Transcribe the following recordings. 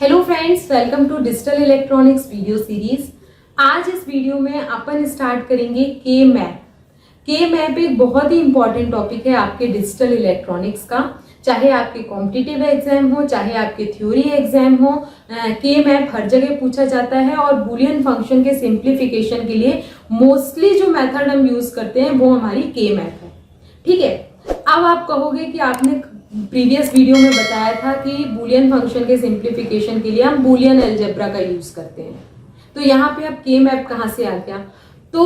Hello friends, welcome to digital electronics video series. आज इस video में अपन स्टार्ट करेंगे के मैप। के मैप एक बहुत ही इंपॉर्टेंट टॉपिक है आपके डिजिटल इलेक्ट्रॉनिक्स का। चाहे आपके कॉम्पिटिटिव एग्जाम हो, चाहे आपके थ्योरी एग्जाम हो, के मैप हर जगह पूछा जाता है। और बूलियन फंक्शन के सिंप्लीफिकेशन के लिए मोस्टली जो मेथड हम यूज करते हैं वो हमारी के मैप है। ठीक है, अब आप कहोगे कि आपने प्रीवियस वीडियो में बताया था कि बूलियन फंक्शन के सिंप्लीफिकेशन के लिए हम बूलियन अलजेब्रा का यूज करते हैं, तो यहाँ पे अब के मैप कहाँ से आ गया। तो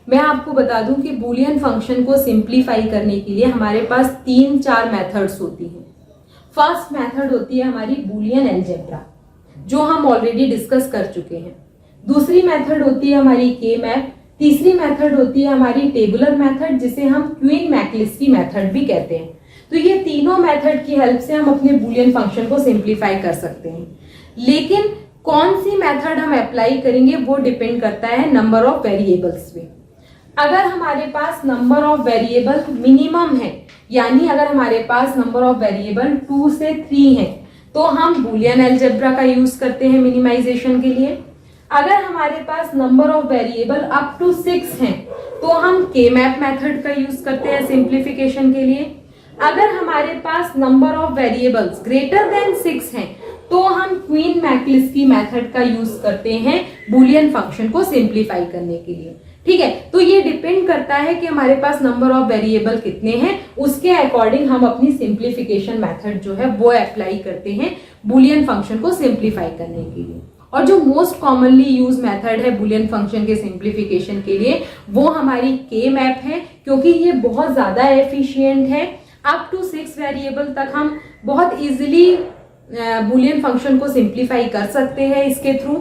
मैं आपको बता दूं कि बूलियन फंक्शन को सिंप्लीफाई करने के लिए हमारे पास 3-4 मेथड्स होती हैं। फर्स्ट मेथड होती है हमारी बूलियन अलजेब्रा, जो हम ऑलरेडी डिस्कस कर चुके हैं। दूसरी मेथड होती है हमारी के मैप। तीसरी मेथड होती है हमारी टेबुलर मेथड, जिसे हम क्वीन मैकलिस्की मेथड भी कहते हैं। तो ये तीनों मेथड की हेल्प से हम अपने बूलियन फंक्शन को सिंप्लीफाई कर सकते हैं। लेकिन कौन सी मेथड हम अप्लाई करेंगे वो डिपेंड करता है नंबर ऑफ वेरिएबल्स पे। अगर हमारे पास नंबर ऑफ वेरिएबल मिनिमम है, यानी अगर हमारे पास नंबर ऑफ वेरिएबल 2 से 3 है, तो हम बूलियन अलजेब्रा का यूज करते हैं मिनिमाइजेशन के लिए। अगर हमारे पास number of variable up to 6 हैं, तो हम के मैप मेथड का यूज करते हैं सिंप्लीफिकेशन के लिए। अगर हमारे पास number of variables greater than 6 हैं, तो हम क्वीन मैकलिस्की मेथड का यूज करते हैं बूलियन फंक्शन को सिंप्लीफाई करने के लिए। ठीक है, तो ये डिपेंड करता है कि हमारे पास नंबर ऑफ वेरिएबल कितने हैं, उसके अकॉर्डिंग हम अपनी सिंप्लीफिकेशन मेथड जो है वो अप्लाई करते हैं बूलियन फंक्शन को सिंप्लीफाई करने के लिए। और जो मोस्ट कॉमनली यूज मेथड है बूलियन फंक्शन के सिंप्लीफिकेशन के लिए वो हमारी के मैप है, क्योंकि ये बहुत ज्यादा एफिशिएंट है। अप टू 6 वेरिएबल तक हम बहुत इजीली बूलियन फंक्शन को सिंप्लीफाई कर सकते हैं इसके थ्रू।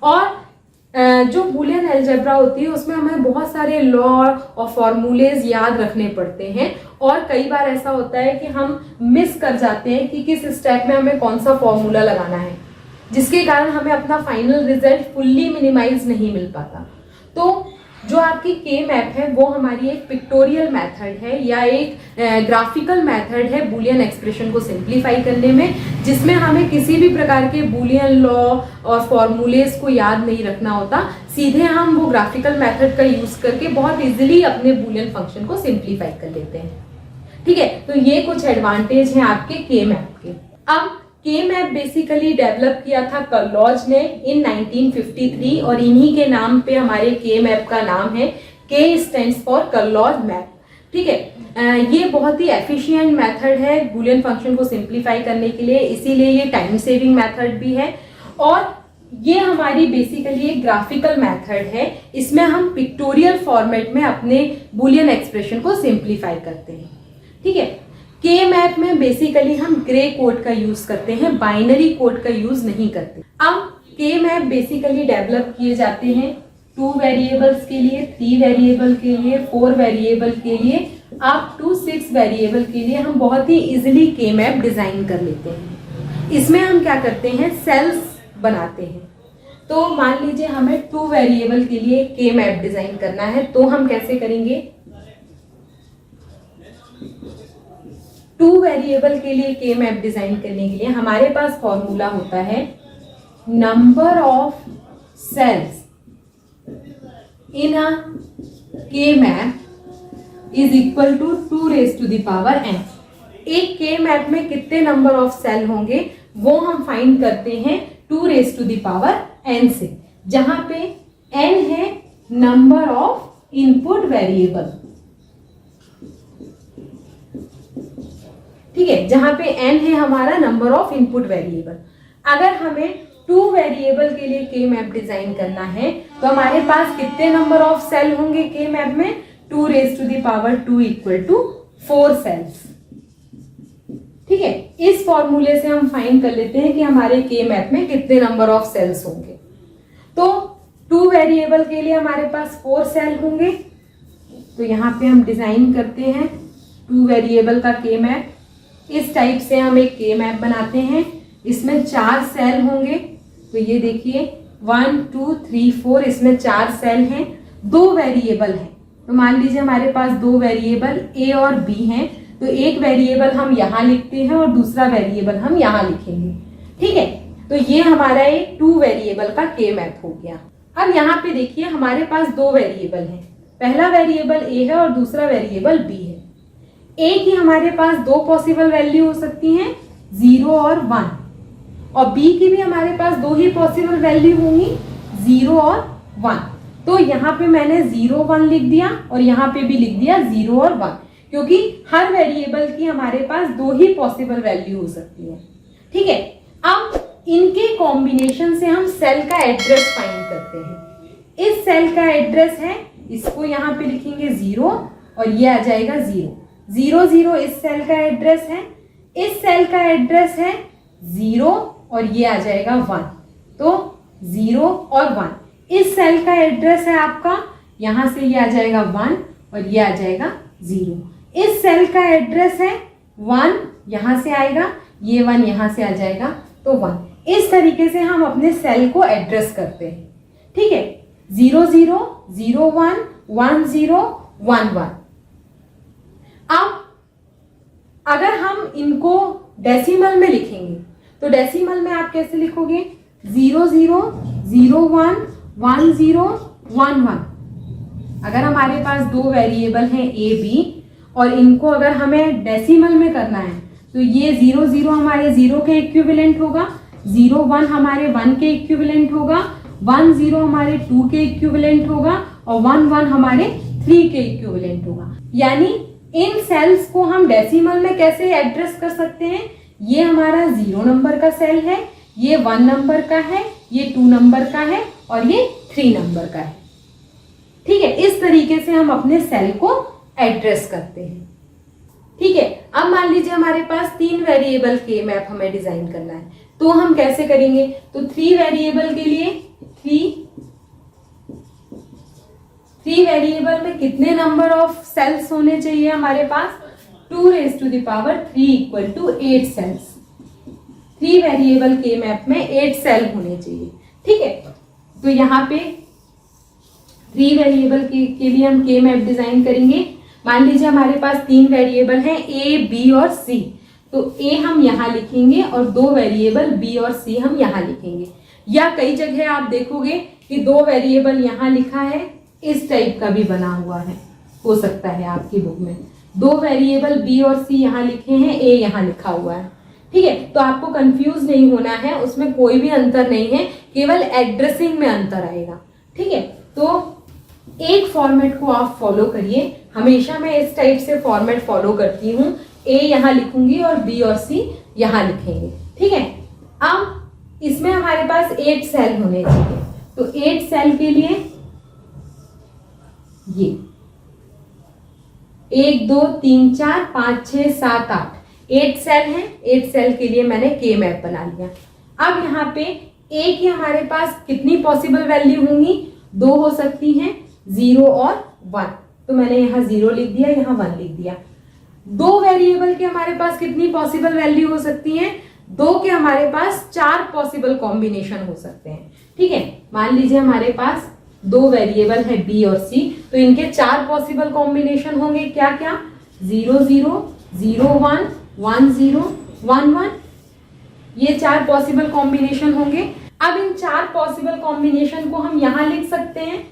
और जो बूलियन अलजेब्रा होती है उसमें हमें बहुत सारे लॉ और फॉर्मूलेज याद रखने पड़ते हैं, और कई बार ऐसा होता है कि हम मिस कर जाते हैं कि किस स्टेप में हमें कौन सा फॉर्मूला लगाना है, जिसके कारण हमें अपना फाइनल रिजल्ट फुल्ली मिनिमाइज नहीं मिल पाता। तो जो आपकी के मैप है वो हमारी एक पिक्टोरियल मेथड है या एक ग्राफिकल मेथड है बूलियन एक्सप्रेशन को सिंप्लीफाई करने में, जिसमें हमें किसी भी प्रकार के बूलियन लॉ और फॉर्मूलेज को याद नहीं रखना होता। सीधे हम वो ग्राफिकल मेथड का यूज करके बहुत इजीली अपने बूलियन फंक्शन को सिंप्लीफाई कर लेते हैं। ठीक है, तो ये कुछ एडवांटेज हैं आपके के मैप के। अब के मैप बेसिकली डेवलप किया था कल्लॉज ने इन 1953, और इन्हीं के नाम पे हमारे के मैप का नाम है। के स्टैंड्स फॉर कल्लॉज मैप। ठीक है, ये बहुत ही एफिशिएंट मेथड है बूलियन फंक्शन को सिंप्लीफाई करने के लिए, इसीलिए ये टाइम सेविंग मेथड भी है। और ये हमारी बेसिकली एक ग्राफिकल मेथड है, इसमें हम पिक्टोरियल फॉर्मेट में अपने बूलियन एक्सप्रेशन को सिंप्लीफाई करते हैं। ठीक है, के मैप में बेसिकली हम ग्रे कोड का यूज करते हैं, बाइनरी कोड का यूज नहीं करते। अब के मैप बेसिकली डेवलप किए जाते हैं 2 वेरिएबल्स के लिए, 3 वेरिएबल के लिए, 4 वेरिएबल के लिए, अप टू 6 वेरिएबल के लिए हम बहुत ही इजीली के मैप डिजाइन कर लेते हैं। इसमें हम क्या करते हैं, सेल्स बनाते हैं। तो मान लीजिए हमें 2 वेरिएबल के लिए के मैप डिजाइन करना है, तो हम कैसे करेंगे। 2 वेरिएबल के लिए के मैप डिजाइन करने के लिए हमारे पास फॉर्मूला होता है number of cells in a K map is equal to 2 raise to the power n। एक के मैप में कितने नंबर ऑफ सेल होंगे वो हम फाइंड करते हैं 2 raise to the power n से, जहां पे n है नंबर ऑफ इनपुट वेरिएबल। ठीक है, जहां पे n है हमारा नंबर ऑफ इनपुट वेरिएबल। अगर हमें 2 वेरिएबल के लिए के मैप डिजाइन करना है, तो हमारे पास कितने नंबर ऑफ सेल होंगे के मैप में, 2 raise to the power 2 equal to 4 cells. ठीक है, इस फॉर्मूले से हम फाइंड कर लेते हैं कि हमारे के मैप में कितने नंबर ऑफ सेल्स होंगे। तो 2 वेरिएबल के लिए हमारे पास 4 सेल होंगे, तो यहाँ पे हम डिजाइन करते हैं 2 वेरिएबल का के मैप। इस टाइप से हम एक के मैप बनाते हैं, इसमें 4 सेल होंगे। तो ये देखिए 1 2 3 4, इसमें 4 सेल हैं, 2 वेरिएबल हैं। तो मान लीजिए हमारे पास 2 वेरिएबल ए और बी हैं, तो एक वेरिएबल हम यहाँ लिखते हैं और दूसरा वेरिएबल हम यहाँ लिखेंगे। ठीक है, तो ये हमारा एक 2 वेरिएबल का के मैप हो गया। अब यहाँ पे देखिए हमारे पास 2 वेरिएबल हैं, पहला वेरिएबल ए है और दूसरा वेरिएबल बी है। ए की हमारे पास 2 पॉसिबल वैल्यू हो सकती हैं, 0 और 1, और बी की भी हमारे पास 2 ही पॉसिबल वैल्यू होंगी, 0 और 1। तो यहाँ पे मैंने 0 1 लिख दिया और यहाँ पे भी लिख दिया 0 और 1, क्योंकि हर वेरिएबल की हमारे पास 2 ही पॉसिबल वैल्यू हो सकती है। ठीक है, अब इनके कॉम्बिनेशन से हम सेल का एड्रेस फाइंड करते हैं। इस सेल का एड्रेस है, इसको यहाँ पे लिखेंगे 0 और ये आ जाएगा 0 0 0, इस सेल का एड्रेस है, इस सेल का एड्रेस है 0 और ये आ जाएगा 1, तो 0 और 1। इस सेल का एड्रेस है आपका, यहां से ये आ जाएगा 1 और ये आ जाएगा 0। इस सेल का एड्रेस है 1, यहां से आएगा, ये 1 यहां से आ जाएगा, तो 1। इस तरीके से हम अपने सेल को एड्रेस करते हैं। ठीक है, 0 0 0 1 1 0 1 1। अब अगर हम इनको डेसिमल में लिखेंगे तो डेसिमल में आप कैसे लिखोगे, 0 0 0 1 1 0 1 1। अगर हमारे पास 2 वेरिएबल हैं ए बी और इनको अगर हमें डेसिमल में करना है तो ये 0 0 हमारे 0 के इक्विवेलेंट होगा, 0 1 हमारे 1 के इक्विवेलेंट होगा, 1 0 हमारे 2 के इक्विवेलेंट होगा और 1 1 हमारे 3 के इक्विवेलेंट होगा। यानी इन सेल्स को हम डेसिमल में कैसे एड्रेस कर सकते हैं, ये हमारा 0 नंबर का सेल है, ये 1 नंबर का है, ये 2 नंबर का है और ये 3 नंबर का है। ठीक है, इस तरीके से हम अपने सेल को एड्रेस करते हैं। ठीक है, अब मान लीजिए हमारे पास 3 वेरिएबल के मैप हमें डिजाइन करना है, तो हम कैसे करेंगे, तो 3 वेरिएबल के लिए 3 वेरिएबल में कितने नंबर ऑफ सेल्स होने चाहिए हमारे पास, 2 raised to the power 3 equal to 8 cells. 3 variable K map में 8 सेल होने चाहिए। ठीक है, तो यहाँ पे 3 वेरिएबल के लिए हम के मैप डिजाइन करेंगे। मान लीजिए हमारे पास 3 वेरिएबल हैं ए बी और सी, तो ए हम यहाँ लिखेंगे और 2 वेरिएबल बी और सी हम यहाँ लिखेंगे। या कई जगह आप देखोगे कि 2 वेरिएबल यहाँ लिखा है, इस टाइप का भी बना हुआ है, हो सकता है आपकी बुक में 2 वेरिएबल बी और सी यहाँ लिखे हैं, ए यहाँ लिखा हुआ है। ठीक है, तो आपको कंफ्यूज नहीं होना है, उसमें कोई भी अंतर नहीं है, केवल एड्रेसिंग में अंतर आएगा। ठीक है, तो एक फॉर्मेट को आप फॉलो करिए, हमेशा मैं इस टाइप से फॉर्मेट फॉलो करती हूँ, ए यहाँ लिखूंगी और बी और सी यहाँ लिखेंगे। ठीक है, अब इसमें हमारे पास 8 सेल होने चाहिए, तो 8 सेल के लिए ये 1 2 3 4 5 6 7 8 सेल हैं। 8 सेल के लिए मैंने के मैप बना लिया। अब यहाँ पे ए की हमारे पास कितनी पॉसिबल वैल्यू होंगी, 2 हो सकती हैं, 0 और 1, तो मैंने यहाँ 0 लिख दिया, यहाँ 1 लिख दिया। 2 वेरिएबल के हमारे पास कितनी पॉसिबल वैल्यू हो सकती हैं, 2 के हमारे पास 4 पॉसिबल कॉम्बिनेशन हो सकते हैं। ठीक है, मान लीजिए हमारे पास 2 वेरिएबल है बी और सी, तो इनके 4 पॉसिबल कॉम्बिनेशन होंगे, क्या क्या, 0 0 0 1 1 0 1 1, ये 4 पॉसिबल कॉम्बिनेशन होंगे। अब इन 4 पॉसिबल कॉम्बिनेशन को हम यहां लिख सकते हैं,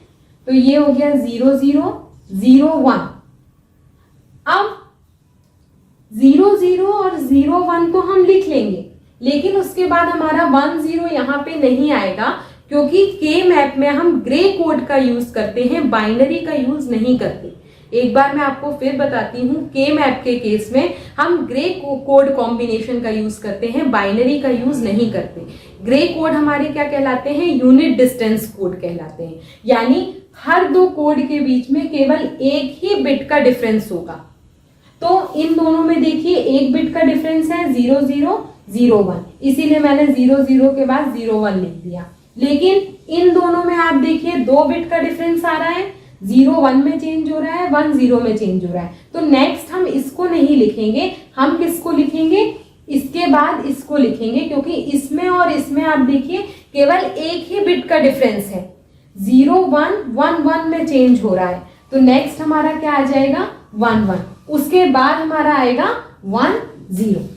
तो ये हो गया 0 0 0 1। अब 0 0 और 0 1 तो हम लिख लेंगे, लेकिन उसके बाद हमारा 1 0 यहाँ पे नहीं आएगा, क्योंकि के मैप में हम ग्रे कोड का यूज करते हैं, बाइनरी का यूज नहीं करते। एक बार मैं आपको फिर बताती हूँ, के मैप के केस में हम ग्रे कोड कॉम्बिनेशन का यूज करते हैं, बाइनरी का यूज नहीं करते। ग्रे कोड हमारे क्या कहलाते हैं, यूनिट डिस्टेंस कोड कहलाते हैं, यानी हर 2 कोड के बीच में केवल एक ही बिट का डिफरेंस होगा। तो इन दोनों में देखिए 1 बिट का डिफरेंस है, 0 0 0 1, इसीलिए मैंने 0 0 के बाद 0 1 लिख दिया। लेकिन इन दोनों में आप देखिए 2 बिट का डिफरेंस आ रहा है, 0 1 में चेंज हो रहा है, 1 0 में चेंज हो रहा है। तो नेक्स्ट हम इसको नहीं लिखेंगे, हम किसको लिखेंगे, इसके बाद इसको लिखेंगे, क्योंकि इसमें और इसमें आप देखिए केवल एक ही बिट का डिफरेंस है, 0 1 1 1 में चेंज हो रहा है। तो नेक्स्ट हमारा क्या आ जाएगा, 1 1, उसके बाद हमारा आएगा 1 0।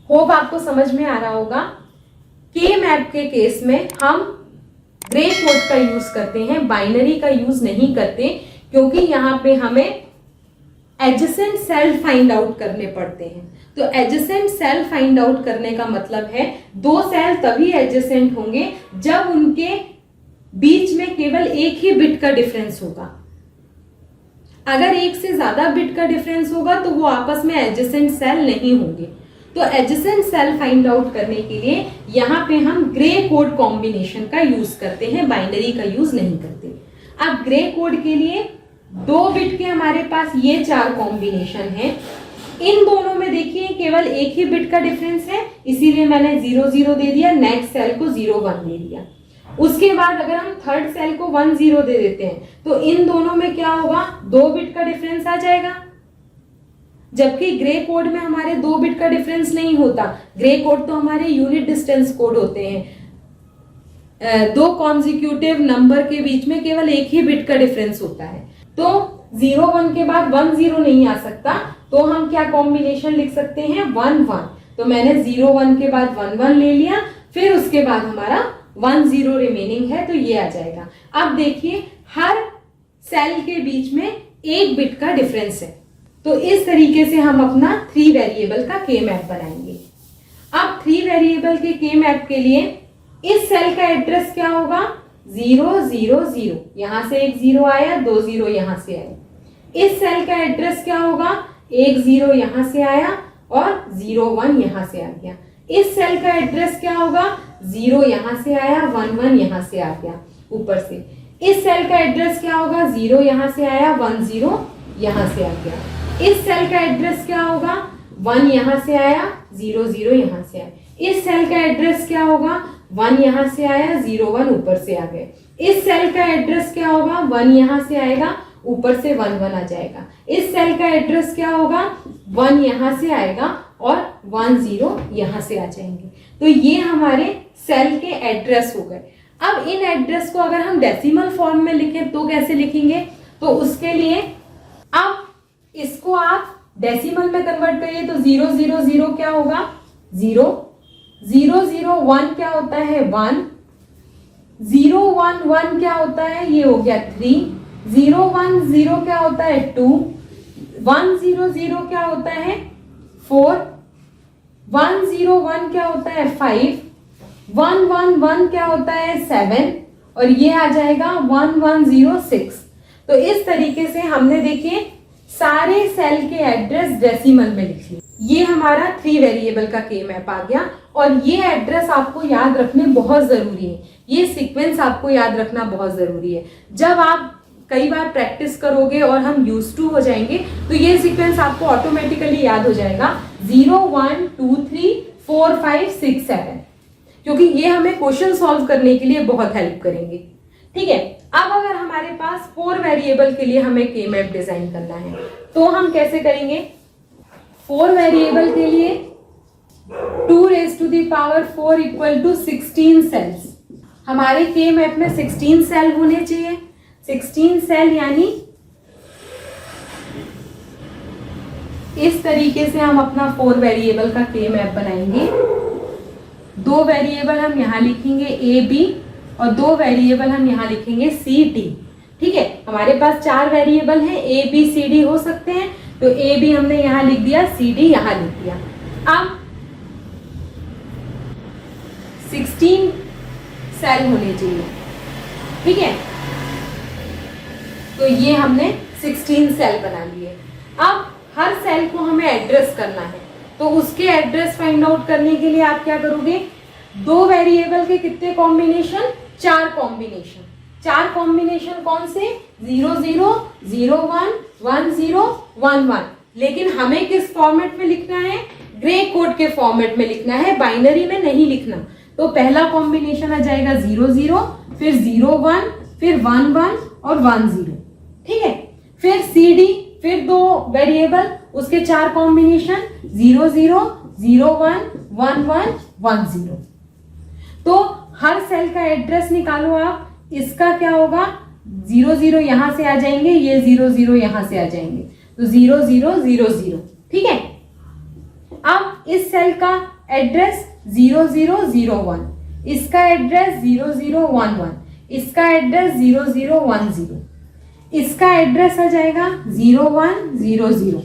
होप आपको समझ में आ रहा होगा। के मैप के केस में हम ग्रे कोड का यूज करते हैं, बाइनरी का यूज नहीं करते, क्योंकि यहाँ पे हमें एडजेसेंट सेल फाइंड आउट करने पड़ते हैं। तो एडजेसेंट सेल फाइंड आउट करने का मतलब है दो सेल तभी एडजेसेंट होंगे जब उनके बीच में केवल एक ही बिट का डिफरेंस होगा। अगर एक से ज्यादा बिट का डिफरेंस होगा तो वो आपस में एडजेसेंट सेल नहीं होंगे। तो एडजेसेंट सेल फाइंड आउट करने के लिए यहाँ पे हम ग्रे कोड कॉम्बिनेशन का यूज करते हैं, बाइनरी का यूज नहीं करते। अब ग्रे कोड के लिए 2 बिट के हमारे पास ये 4 कॉम्बिनेशन है। इन दोनों में देखिए केवल एक ही बिट का डिफरेंस है, इसीलिए मैंने 0 0 दे दिया, नेक्स्ट सेल को 0 1 दे दिया। उसके बाद अगर हम थर्ड सेल को 1 0 दे देते हैं तो इन दोनों में क्या होगा, 2 बिट का डिफरेंस आ जाएगा। जबकि ग्रे कोड में हमारे 2 बिट का डिफरेंस नहीं होता। ग्रे कोड तो हमारे यूनिट डिस्टेंस कोड होते हैं। 2 कॉन्जिक्यूटिव नंबर के बीच में केवल एक ही बिट का डिफरेंस होता है। तो 0 1 के बाद 1 0 नहीं आ सकता, तो हम क्या कॉम्बिनेशन लिख सकते हैं, 1 1। तो मैंने 0 1 के बाद 1 1 ले लिया, फिर उसके बाद हमारा 1 0 रिमेनिंग है, तो ये आ जाएगा। अब देखिए हर सेल के बीच में एक बिट का डिफरेंस है। तो इस तरीके से हम अपना 3 वेरिएबल का के मैप बनाएंगे। अब 3 वेरिएबल के के मैप के लिए इस सेल का एड्रेस क्या होगा, 0 0 0, यहां से एक 0 आया, 2 0 यहां से आया। इस सेल का एड्रेस क्या होगा, 1 0 यहां से आया और 0 1 यहां से आ गया। इस सेल का एड्रेस क्या होगा, 0 यहां से आया, 1 1 यहां से आ गया ऊपर से। इस सेल का एड्रेस क्या होगा, 0 यहां से आया, 1 0 यहां से आ गया। इस सेल का एड्रेस क्या होगा, 1 यहां से आया, 0 0 यहां से आया। इस सेल का एड्रेस क्या होगा, 1 यहां से आया, 0 1 ऊपर से आ गए। इस सेल का एड्रेस क्या होगा, 1 यहां से आएगा, ऊपर से 1 1 आ जाएगा। इस सेल का एड्रेस क्या होगा, 1 यहां से आएगा और 1 0 यहां से आ जाएंगे। तो ये हमारे सेल के एड्रेस हो गए। अब इन एड्रेस को अगर हम डेसिमल फॉर्म में लिखें तो कैसे लिखेंगे, तो उसके लिए अब इसको आप डेसिमल में कन्वर्ट करिए। तो 0 0 0 क्या होगा, 0 0 0 1 क्या होता है, 1 0 1 1 क्या होता है, ये हो गया 3 0 1 0 क्या होता है, 2 1 0 0 क्या होता है, 4 1 0 1 क्या होता है, 5 1 1 1 क्या होता है, 7 और ये आ जाएगा 1 1 0 6। तो इस तरीके से हमने देखिए सारे सेल के एड्रेस डेसिमल में लिख लिए। ये हमारा 3 वेरिएबल का के मैप आ गया। और ये एड्रेस आपको याद रखने बहुत जरूरी है, ये सीक्वेंस आपको याद रखना बहुत जरूरी है। जब आप कई बार प्रैक्टिस करोगे और हम यूज टू हो जाएंगे तो ये सीक्वेंस आपको ऑटोमेटिकली याद हो जाएगा, 0 1 2 3 4 5 6 7, क्योंकि ये हमें क्वेश्चन सॉल्व करने के लिए बहुत हेल्प करेंगे। ठीक है, अब अगर हमारे पास 4 वेरिएबल के लिए हमें के मैप डिजाइन करना है तो हम कैसे करेंगे। 4 वेरिएबल के लिए 2 raised to the power 4 equal to 16 cells. हमारे के मैप में 16 सेल होने चाहिए। 16 सेल यानी इस तरीके से हम अपना 4 वेरिएबल का के मैप बनाएंगे। 2 वेरिएबल हम यहां लिखेंगे ए बी और 2 वेरिएबल हम यहां लिखेंगे सी डी। ठीक है, हमारे पास 4 वेरिएबल हैं, ए बी सी डी हो सकते हैं, तो ए बी हमने यहां लिख दिया, सी डी यहां लिख दिया। अब 16 सेल होने चाहिए। ठीक है, तो ये हमने 16 सेल बना लिए। अब हर सेल को हमें एड्रेस करना है, तो उसके एड्रेस फाइंड आउट करने के लिए आप क्या करोगे, 2 वेरिएबल के कितने कॉम्बिनेशन, 4 कॉम्बिनेशन। 4 कॉम्बिनेशन कौन से, 0 0 0 1 1 0 1 1। लेकिन हमें किस फॉर्मेट में लिखना है, ग्रे कोड के फॉर्मेट में लिखना है, बाइनरी में नहीं लिखना। तो पहला कॉम्बिनेशन आ जाएगा 0 0, फिर 0 1, फिर 1 1 और 1 0। ठीक है, फिर सी डी, फिर 2 वेरिएबल, उसके 4 कॉम्बिनेशन 0 0 0 1 1 1 1 0। तो हर सेल का एड्रेस निकालो आप, इसका क्या होगा, 0 0 यहां से आ जाएंगे, ये 0 0 यहां से आ जाएंगे, तो 0 0 0 0। ठीक है, अब इस सेल का एड्रेस 0001, इसका एड्रेस 0011, इसका एड्रेस 0010, इसका एड्रेस आ जाएगा 0100,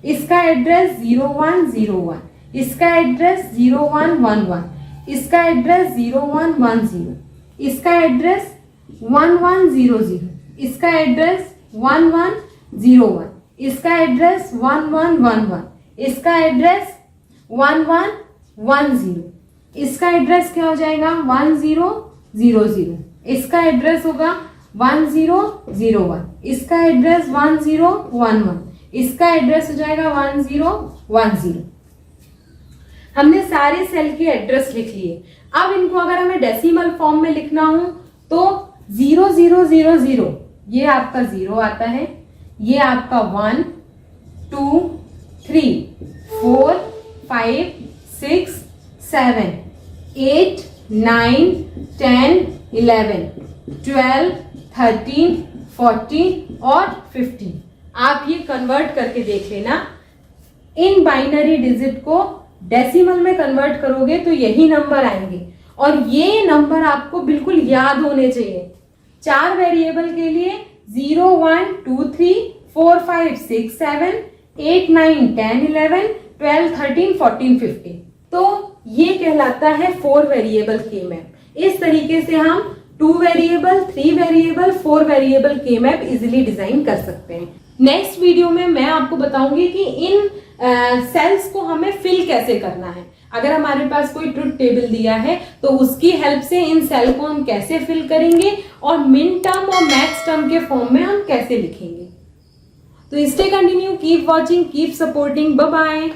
इसका एड्रेस 0101, इसका एड्रेस 0111, इसका एड्रेस 0110, इसका एड्रेस 1100, इसका एड्रेस 1101, इसका एड्रेस 1111, इसका एड्रेस 1110, इसका एड्रेस क्या हो जाएगा 1000, इसका एड्रेस होगा 1001, इसका एड्रेस 1011, इसका एड्रेस हो जाएगा 1010। हमने सारे सेल के एड्रेस लिख लिए। अब इनको अगर हमें डेसिमल फॉर्म में लिखना हो तो 0000, ये आपका 0 आता है, ये आपका 1 2 3 4 5 6 7 8 9 10 11 12 13 14 और 15। आप ये कन्वर्ट करके देख लेना। इन बाइनरी डिजिट को डेसिमल में कन्वर्ट करोगे तो यही नंबर आएंगे और ये नंबर आपको बिल्कुल याद होने चाहिए। 4 वेरिएबल के लिए 0 1 2 3 4 5 6 7 8 9 10 11 12 13 14 15। तो ये कहलाता है 4 वेरिएबल के मैप। इस तरीके से हम 2 variable, 3 variable, 4 variable K map easily design कर सकते हैं। नेक्स्ट वीडियो में मैं आपको बताऊंगी कि इन सेल्स को हमें फिल कैसे करना है। अगर हमारे पास कोई ट्रुथ टेबल दिया है तो उसकी हेल्प से इन सेल को हम कैसे फिल करेंगे और मिन टर्म और मैक्स टर्म के फॉर्म में हम कैसे लिखेंगे। तो stay continue, keep watching, keep supporting, bye bye.